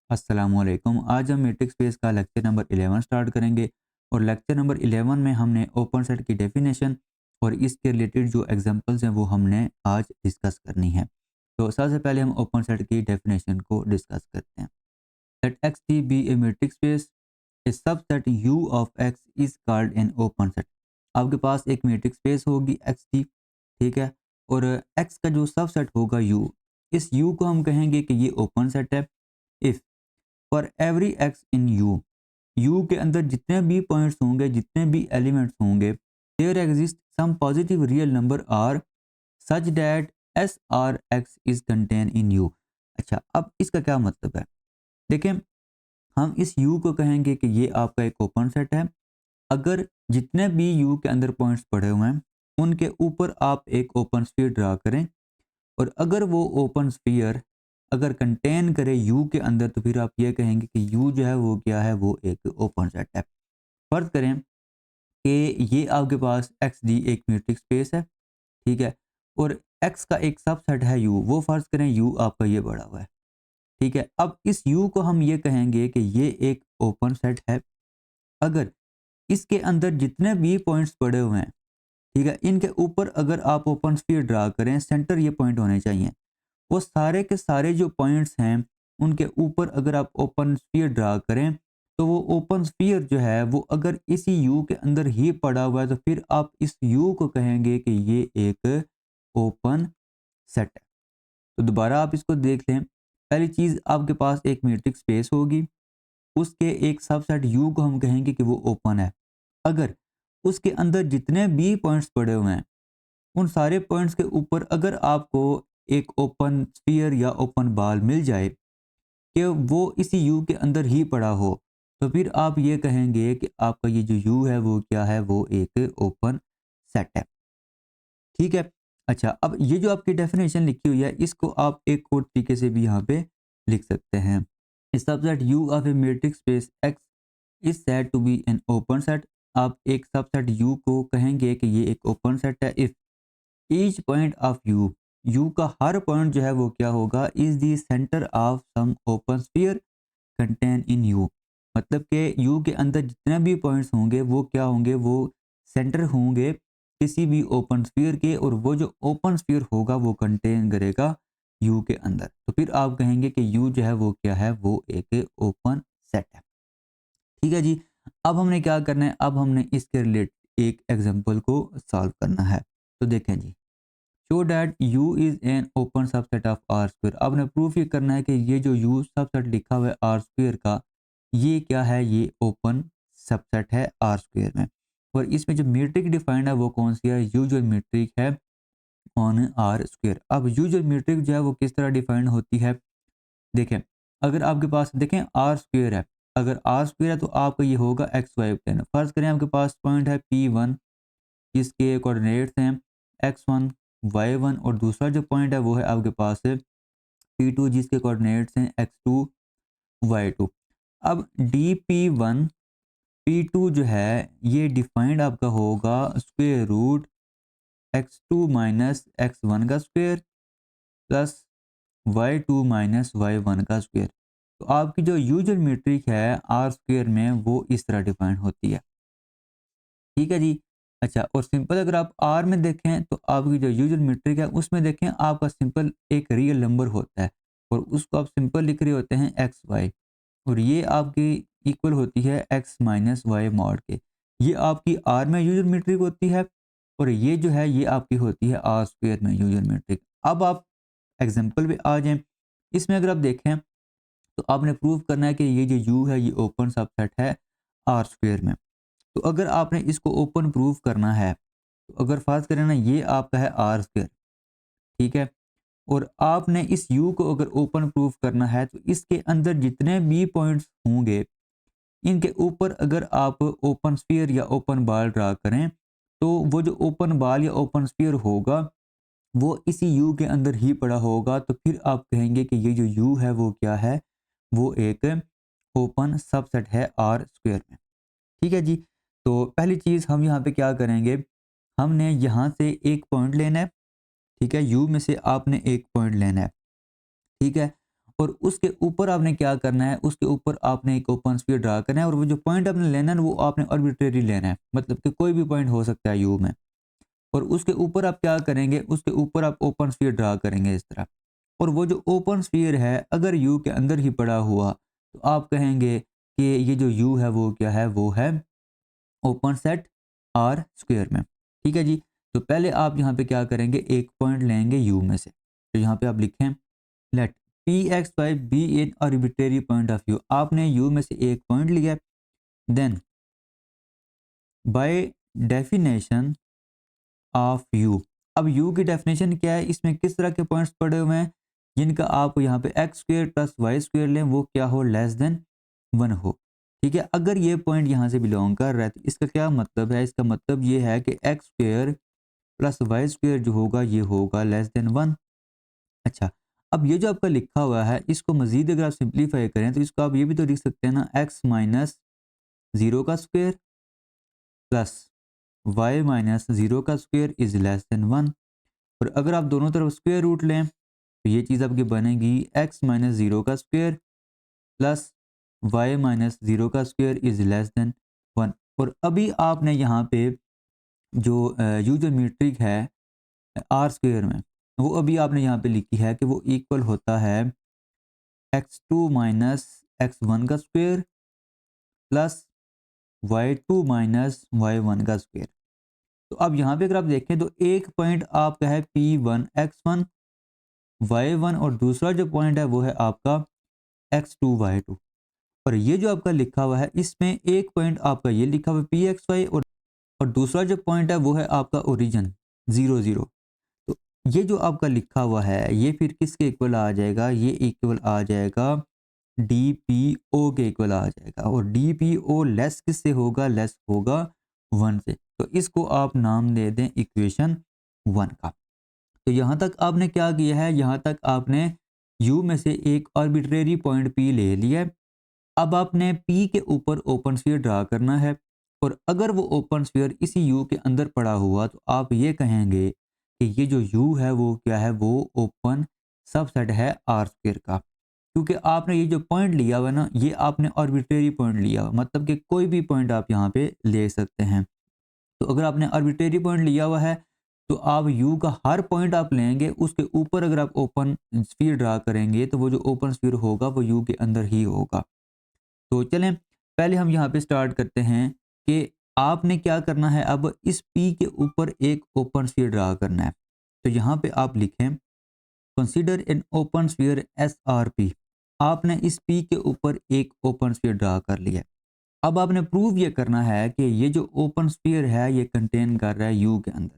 अस्सलामुअलैकुम। आज हम मैट्रिक्स स्पेस का लेक्चर नंबर 11 स्टार्ट करेंगे और लेक्चर नंबर 11 में हमने ओपन सेट की डेफिनेशन और इसके रिलेटेड जो एग्जांपल्स हैं वो हमने आज डिस्कस करनी है। तो सबसे पहले हम ओपन सेट की डेफिनेशन को डिस्कस करते हैं। Let X T be a metric space, a subset U of X is called an open set. आपके पास एक मैट्रिक्स स्पेस होगी एक्स टी, ठीक है, और एक्स का जो सबसेट होगा यू, इस यू को हम कहेंगे कि ये ओपन सेट है। If for every x in you के अंदर जितने भी पॉइंट्स होंगे, जितने भी एलिमेंट्स होंगे, there exist some positive real number R such that S R X is contain in U. अच्छा, अब इसका क्या मतलब है? देखें, हम इस यू को कहेंगे कि ये आपका एक ओपन सेट है अगर जितने भी यू के अंदर पॉइंट्स पड़े हुए हैं उनके ऊपर आप एक ओपन स्फीयर ड्रा करें, और अगर वो ओपन स्फीयर अगर कंटेन करे यू के अंदर, तो फिर आप ये कहेंगे कि यू जो है वो क्या है, वो एक ओपन सेट है। फर्ज करें कि ये आपके पास एक्स डी एक म्यूट्रिक स्पेस है, ठीक है, और एक्स का एक सबसेट है यू, वो फर्ज करें यू आपका ये बड़ा हुआ है, ठीक है। अब इस यू को हम ये कहेंगे कि ये एक ओपन सेट है अगर इसके अंदर जितने भी पॉइंट्स पड़े हुए हैं, ठीक है, इनके ऊपर अगर आप ओपन स्फीयर ड्रा करें, सेंटर ये पॉइंट होने चाहिए, वो सारे के सारे जो पॉइंट्स हैं उनके ऊपर अगर आप ओपन स्फीयर ड्रा करें, तो वो ओपन स्फीयर जो है वो अगर इसी यू के अंदर ही पड़ा हुआ है, तो फिर आप इस यू को कहेंगे कि ये एक ओपन सेट है। तो दोबारा आप इसको देख लें। पहली चीज़, आपके पास एक मैट्रिक्स स्पेस होगी, उसके एक सबसेट यू को हम कहेंगे कि वो ओपन है अगर उसके अंदर जितने भी पॉइंट्स पड़े हुए हैं उन सारे पॉइंट्स के ऊपर अगर आपको एक ओपन स्फीयर या ओपन बॉल मिल जाए कि वो इसी यू के अंदर ही पड़ा हो, तो फिर आप ये कहेंगे कि आपका ये जो यू है वो क्या है, वो एक ओपन सेट है, ठीक है। अच्छा, अब ये जो आपकी डेफिनेशन लिखी हुई है इसको आप एक और तरीके से भी यहाँ पे लिख सकते हैं। Subset U of a metric space X is said to be an open set. आप एक सबसेट यू को कहेंगे कि ये एक ओपन सेट है if each point of U, U का हर पॉइंट जो है वो क्या होगा, is the centre of some open sphere contain in U. मतलब कि यू के अंदर जितने भी पॉइंट्स होंगे वो क्या होंगे, वो सेंटर होंगे किसी भी ओपन स्फीयर के, और वो जो ओपन स्फीयर होगा वो कंटेन करेगा यू के अंदर, तो फिर आप कहेंगे कि यू जो है वो क्या है, वो एक ओपन सेट है, ठीक है जी। अब हमने क्या करना है, अब हमने इसके रिलेट एक एग्जांपल को सॉल्व करना है। तो देखें जी, show that U is an open subset of R square. आपने प्रूफ ये करना है कि ये जो यू सबसेट लिखा हुआ है आर स्क्वायर का, ये क्या है, ये ओपन सबसेट है आर स्क्वायर में। और इसमें जो मीट्रिक डिफाइंड है वो कौन सी है, यूजुअल मीट्रिक है ऑन आर स्क्वायर। अब यूजुअल मीट्रिक जो है वो किस तरह डिफाइंड होती है, देखें, अगर आपके पास देखें आर स्क्वायर है, अगर आर स्क्वायर है तो आपका ये होगा एक्स वाई प्लेन। फर्ज करें आपके पास पॉइंट है P1 जिसके कोऑर्डिनेट्स हैं x1 y1, और दूसरा जो पॉइंट है वो है आपके पास P2 जिसके कोऑर्डिनेट्स हैं x2 y2। अब dP1 P2 जो है ये डिफाइंड आपका होगा square root x2 minus x1 का square plus y2 minus y1 का स्क्वायर। तो आपकी जो यूजुअल मीट्रिक है आर स्क्वायर में वो इस तरह डिफाइंड होती है, ठीक है जी। अच्छा, और सिंपल अगर आप आर में देखें तो आपकी जो यूजुअल मीट्रिक है उसमें देखें आपका सिंपल एक रियल नंबर होता है, और उसको आप सिंपल लिख रहे होते हैं एक्स वाई, और ये आपकी इक्वल होती है एक्स माइनस वाई मॉड के। ये आपकी आर में यूजुअल मीट्रिक होती है, और ये जो है ये आपकी होती है आर स्क्वायर में यूजुअल मीट्रिक। अब आप एग्जाम्पल पे आ जाएं। इसमें अगर आप देखें तो आपने प्रूव करना है कि ये जो यू है ये ओपन सबसेट है आर स्क्वायर में। तो अगर आपने इसको ओपन प्रूव करना है, तो अगर फर्ज करें ना ये आपका है आर स्क्वायर, ठीक है, और आपने इस यू को अगर ओपन प्रूव करना है तो इसके अंदर जितने भी पॉइंट्स होंगे इनके ऊपर अगर आप ओपन स्फीयर या ओपन बॉल ड्रा करें, तो वो जो ओपन बॉल या ओपन स्फीयर होगा वो इसी यू के अंदर ही पड़ा होगा, तो फिर आप कहेंगे कि ये जो यू है वो क्या है, वो एक ओपन सबसेट है आर स्क्वायर में, ठीक है जी। तो पहली चीज़ हम यहाँ पे क्या करेंगे, हमने यहाँ से एक पॉइंट लेना है, ठीक है, यू में से आपने एक पॉइंट लेना है, ठीक है, और उसके ऊपर आपने क्या करना है, उसके ऊपर आपने एक ओपन स्फीयर ड्रा करना है और वो जो पॉइंट आपने लेना है वो आपने आर्बिट्रेरी लेना है, मतलब कि कोई भी पॉइंट हो सकता है यू में। और उसके ऊपर आप क्या करेंगे, उसके ऊपर आप ओपन स्फीयर ड्रा करेंगे इस तरह। और वो जो ओपन स्फीयर है अगर यू के अंदर ही पड़ा हुआ तो आप कहेंगे कि ये जो यू है वो क्या है, वो है ओपन सेट आर स्क्वायर में। ठीक है जी। तो पहले आप यहाँ पे क्या करेंगे, एक पॉइंट लेंगे यू में से। तो यहाँ पे आप लिखें let P X Y be in arbitrary point of view. आपने यू में से एक पॉइंट लिया, then by definition of U. अब यू की डेफिनेशन क्या है, इसमें किस तरह के पॉइंट्स पड़े हुए हैं जिनका आप यहाँ पे X square plus Y square लें वो क्या हो, लेस देन 1 हो। ठीक है, अगर ये पॉइंट यहाँ से बिलोंग कर रहा है तो इसका क्या मतलब है, इसका मतलब ये है कि X square plus Y square जो होगा ये होगा लेस देन 1। अच्छा, अब ये जो आपका लिखा हुआ है इसको मजीद अगर आप सिंप्लीफाई करें तो इसको आप ये भी तो लिख सकते हैं ना, एक्स माइनस ज़ीरो का square plus Y minus zero का स्क्वेयर इज लेस देन 1। और अगर आप दोनों तरफ स्क्वायर रूट लें तो ये चीज़ आपकी बनेगी एक्स माइनस ज़ीरो का square plus Y minus zero का स्क्वायर इज लेस देन 1। और अभी आपने यहाँ पे जो यू जो मीट्रिक है आर स्क्वायर में, वो अभी आपने यहाँ पे लिखी है कि वो इक्वल होता है X two minus X one का square plus Y two minus Y one का स्क्वायर। तो अब यहाँ पे अगर आप देखें तो एक पॉइंट आपका है P one X one Y one और दूसरा जो पॉइंट है वो है आपका एक्स टू वाई टू। और ये जो आपका लिखा हुआ है इसमें एक पॉइंट आपका ये लिखा हुआ है पी एक्स वाई और दूसरा जो पॉइंट है वो है आपका ओरिजिन 0 0। तो ये जो आपका लिखा हुआ है ये फिर किसके इक्वल आ जाएगा, ये इक्वल आ जाएगा डी पी ओ के इक्वल आ जाएगा। और डी पी ओ लेस किससे होगा, लेस होगा 1 से। तो इसको आप नाम दे दें इक्वेशन 1 का। तो यहाँ तक आपने क्या किया है, यहाँ तक आपने u में से एक आर्बिट्रेरी पॉइंट p ले लिया है। अब आपने p के ऊपर ओपन स्फीयर ड्रा करना है और अगर वो ओपन स्फीयर इसी u के अंदर पड़ा हुआ तो आप ये कहेंगे कि ये जो u है वो क्या है, वो ओपन सबसेट है आर स्क्वायर का। क्योंकि आपने ये जो पॉइंट लिया हुआ ना ये आपने आर्बिट्रेरी पॉइंट लिया हुआ, मतलब कि कोई भी पॉइंट आप यहाँ पे ले सकते हैं। तो अगर आपने आर्बिट्रेरी पॉइंट लिया हुआ है तो आप यू का हर पॉइंट आप लेंगे उसके ऊपर अगर आप ओपन स्फीयर ड्रा करेंगे तो वो जो ओपन स्फीयर होगा वो यू के अंदर ही होगा। तो चलें पहले हम यहाँ पे स्टार्ट करते हैं कि आपने क्या करना है, अब इस पी के ऊपर एक ओपन स्फीयर ड्रा करना है। तो यहाँ पे आप लिखें consider an open sphere S R P. आपने इस पी के ऊपर एक ओपन स्फीयर ड्रा कर लिया। अब आपने प्रूव ये करना है कि ये जो ओपन स्फीयर है ये कंटेन कर रहा है यू के अंदर।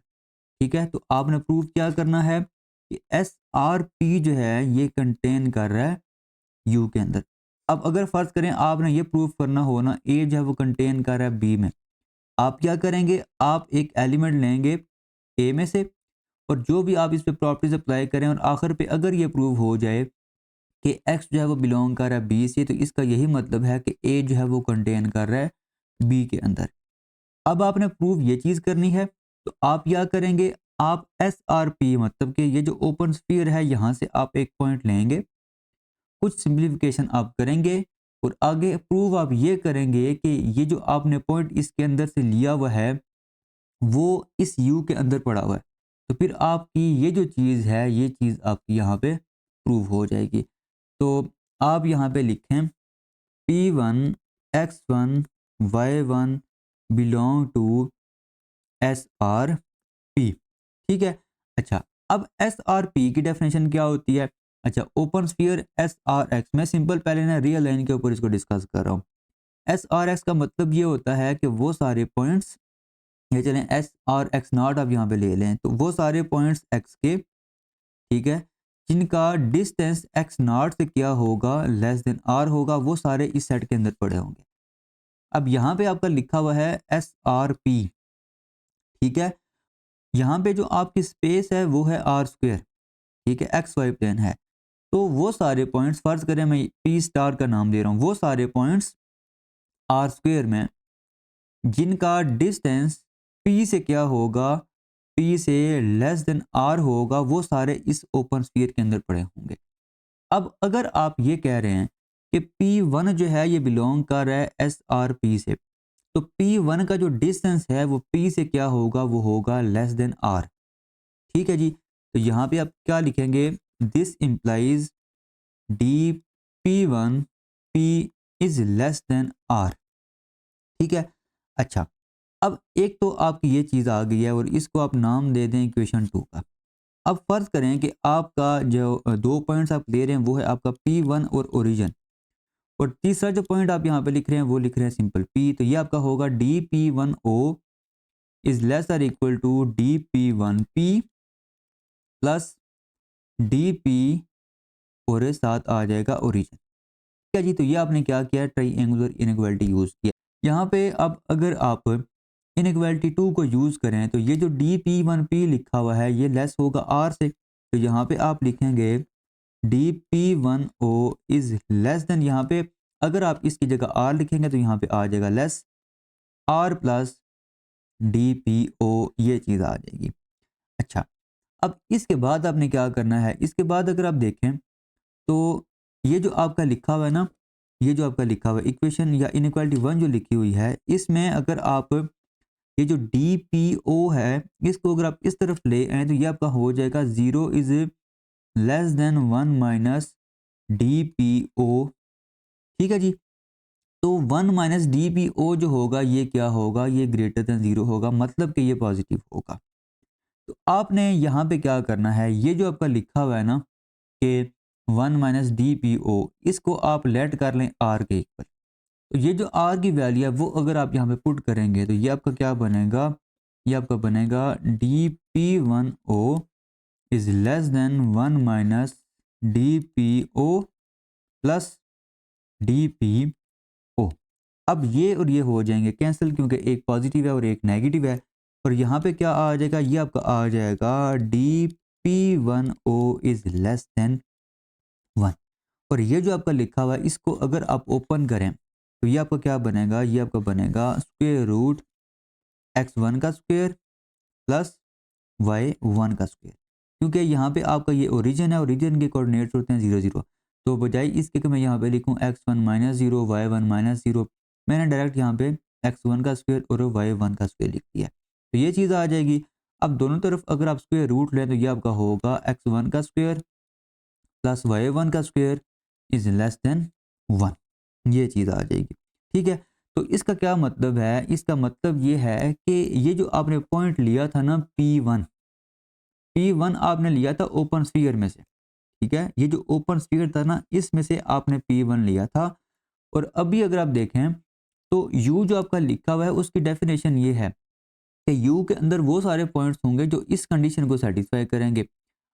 ठीक है, तो आपने प्रूव क्या करना है कि एस आर पी जो है ये कंटेन कर रहा है यू के अंदर। अब अगर फर्ज करें आपने ये प्रूव करना हो ना ए जो है वो कंटेन कर रहा है बी में, आप क्या करेंगे, आप एक एलिमेंट लेंगे ए में से और जो भी आप इस पे प्रॉपर्टीज अप्लाई करें और आखिर पे अगर ये प्रूव हो जाए कि एक्स जो है वो बिलोंग कर रहा है बी से, तो इसका यही मतलब है कि ए जो है वो कंटेन कर रहा है बी के अंदर। अब आपने प्रूव ये चीज़ करनी है तो आप क्या करेंगे, आप एस आर पी मतलब कि ये जो ओपन स्फीयर है यहाँ से आप एक पॉइंट लेंगे, कुछ सिंप्लीफिकेशन आप करेंगे और आगे प्रूव आप ये करेंगे कि ये जो आपने पॉइंट इसके अंदर से लिया हुआ है वो इस यू के अंदर पड़ा हुआ है। तो फिर आपकी ये जो चीज़ है ये चीज़ आपकी यहाँ पे प्रूव हो जाएगी। तो आप यहाँ पे लिखें P one X one Y one belong to S R P. ठीक है। अच्छा, अब एस आर पी की डेफिनेशन क्या होती है। अच्छा, open sphere S R X, मैं सिंपल पहले ना रियल लाइन के ऊपर इसको डिस्कस कर रहा हूँ। एस आर एक्स का मतलब ये होता है कि वो सारे पॉइंट्स, ये चलें एस आर एक्स नॉट आप यहाँ पे ले लें, तो वो सारे पॉइंट्स एक्स के, ठीक है, जिनका डिस्टेंस एक्स नॉट से क्या होगा, लेस देन आर होगा, वो सारे इस सेट के अंदर पड़े होंगे। अब यहाँ पे आपका लिखा हुआ है एस आर पी। ठीक है, यहाँ पे जो आपकी स्पेस है वो है आर स्क्वेयर। ठीक है, एक्स वाई प्लेन है। तो वो सारे पॉइंट्स, फर्ज करें मैं पी स्टार का नाम दे रहा हूँ, वो सारे पॉइंट्स आर स्क्वेयर में जिनका डिस्टेंस पी से क्या होगा, पी से लेस देन आर होगा, वो सारे इस ओपन स्फीयर के अंदर पड़े होंगे। अब अगर आप ये कह रहे हैं कि P1 जो है ये बिलोंग कर रहा है SRP से, तो P1 का जो डिस्टेंस है वो P से क्या होगा, वो होगा लेस देन R। ठीक है जी। तो यहाँ पे आप क्या लिखेंगे, this implies D P1 P is less then R। ठीक है। अच्छा, अब एक तो आपकी ये चीज़ आ गई है और इसको आप नाम दे दें इक्वेशन 2 का। अब फ़र्ज़ करें कि आपका जो 2 पॉइंट्स आप ले रहे हैं वो है आपका P1 और ओरिजिन, और तीसरा जो पॉइंट आप यहाँ पे लिख रहे हैं वो लिख रहे हैं सिंपल P। तो ये आपका होगा dP1O इज़ लेस और equal to dP1P plus dP और साथ आ जाएगा ओरिजिन। ठीक है जी। तो ये आपने क्या किया, ट्रायंगुलर इनइक्वालिटी यूज़ किया। यहाँ पे अब अगर आप इनइक्वालिटी 2 को यूज़ करें तो ये जो dP1P लिखा हुआ है ये लेस होगा R से। तो यहाँ पे आप लिखेंगे dP1O इज़ लेस देन, यहाँ पे अगर आप इसकी जगह R लिखेंगे तो यहाँ पे आ जाएगा लेस R प्लस dPO, ये चीज़ आ जाएगी। अच्छा, अब इसके बाद आपने क्या करना है, इसके बाद अगर आप देखें तो ये जो आपका लिखा हुआ है ना, ये जो आपका लिखा हुआ है इक्वेशन या इनइक्वालिटी 1 जो लिखी हुई है, इसमें अगर आप ये जो DPO है इसको अगर आप इस तरफ ले आए तो ये आपका हो जाएगा 0 is less than 1 minus DPO। ठीक है जी। तो 1 माइनस DPO जो होगा ये क्या होगा, ये ग्रेटर देन 0 होगा, मतलब कि ये पॉजिटिव होगा। तो आपने यहाँ पे क्या करना है, ये जो आपका लिखा हुआ है ना कि 1 माइनस DPO, इसको आप लेट कर लें R के इक्वल। तो ये जो R की वैल्यू है वो अगर आप यहाँ पे पुट करेंगे तो ये आपका क्या बनेगा, ये आपका बनेगा dP1O is less than 1 minus DPO plus DPO। अब ये और ये हो जाएंगे कैंसिल, क्योंकि एक पॉजिटिव है और एक नेगेटिव है। और यहाँ पे क्या आ जाएगा, ये आपका आ जाएगा dP1O इज़ लेस देन 1। और ये जो आपका लिखा हुआ है इसको अगर आप ओपन करें तो ये आपका क्या बनेगा, ये आपका बनेगा स्क्वायर रूट x1 का स्क्वायर प्लस y1 का स्क्वायर। क्योंकि यहाँ पे आपका ये ओरिजिन है, ओरिजिन के कोऑर्डिनेट्स होते हैं 0 0। तो बजाय इसके कि मैं यहाँ पे लिखूँ x1 माइनस 0 y1 माइनस 0, मैंने डायरेक्ट यहाँ पे x1 का स्क्वायर और y1 का स्क्वायर लिख दिया। तो ये चीज़ आ जाएगी। अब दोनों तरफ अगर आप स्क्वायर रूट लें तो ये आपका होगा x1 का स्क्वायर प्लस y1 का स्क्वायर इज लेस देन 1, ये चीज़ आ जाएगी। ठीक है। तो इसका क्या मतलब है, इसका मतलब ये है कि ये जो आपने पॉइंट लिया था ना P1 आपने लिया था ओपन स्फीयर में से। ठीक है। ये जो ओपन स्फीयर था ना इसमें से आपने P1 लिया था। और अभी अगर आप देखें तो U जो आपका लिखा हुआ है उसकी डेफिनेशन ये है कि U के अंदर वो सारे पॉइंट्स होंगे जो इस कंडीशन को सेटिस्फाई करेंगे।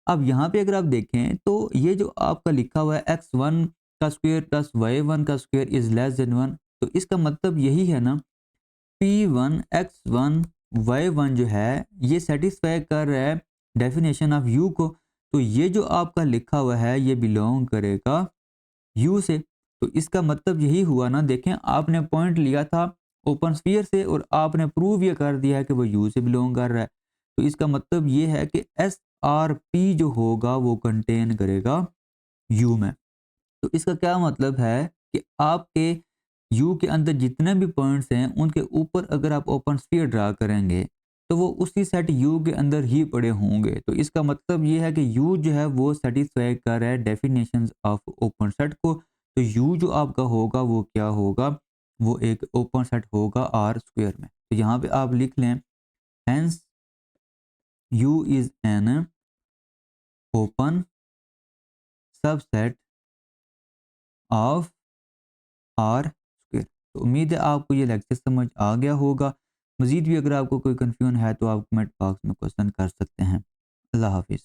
अब यहाँ पे अगर आप देखें तो ये जो आपका लिखा हुआ है x1 का स्क्वायर प्लस y1 का स्क्वायर इज लेस देन 1, तो इसका मतलब यही है ना P1 x1 y1 जो है ये सेटिस्फाई कर रहा है डेफिनेशन ऑफ U को। तो ये जो आपका लिखा हुआ है ये बिलोंग करेगा U से। तो इसका मतलब यही हुआ ना, देखें आपने पॉइंट लिया था ओपन स्फीयर से और आपने प्रूव ये कर दिया है कि वो U से बिलोंग कर रहा है। तो इसका मतलब ये है कि SRP जो होगा वो कंटेन करेगा U में। तो इसका क्या मतलब है कि आपके U के अंदर जितने भी पॉइंट्स हैं उनके ऊपर अगर आप ओपन स्फीयर ड्रा करेंगे तो वो उसी सेट U के अंदर ही पड़े होंगे। तो इसका मतलब ये है कि U जो है वो सेटिस्फाई कर रहा है डेफिनेशंस ऑफ ओपन सेट को। तो U जो आपका होगा वो क्या होगा, वो एक ओपन सेट होगा R स्क्वायर में। तो यहाँ पे आप लिख लें hence U is an open subset of R square. तो उम्मीद है आपको ये लेक्चर समझ आ गया होगा। मज़ीद भी अगर आपको कोई कन्फ्यूजन है तो आप कमेंट बॉक्स में क्वेश्चन कर सकते हैं। अल्लाह हाफिज़।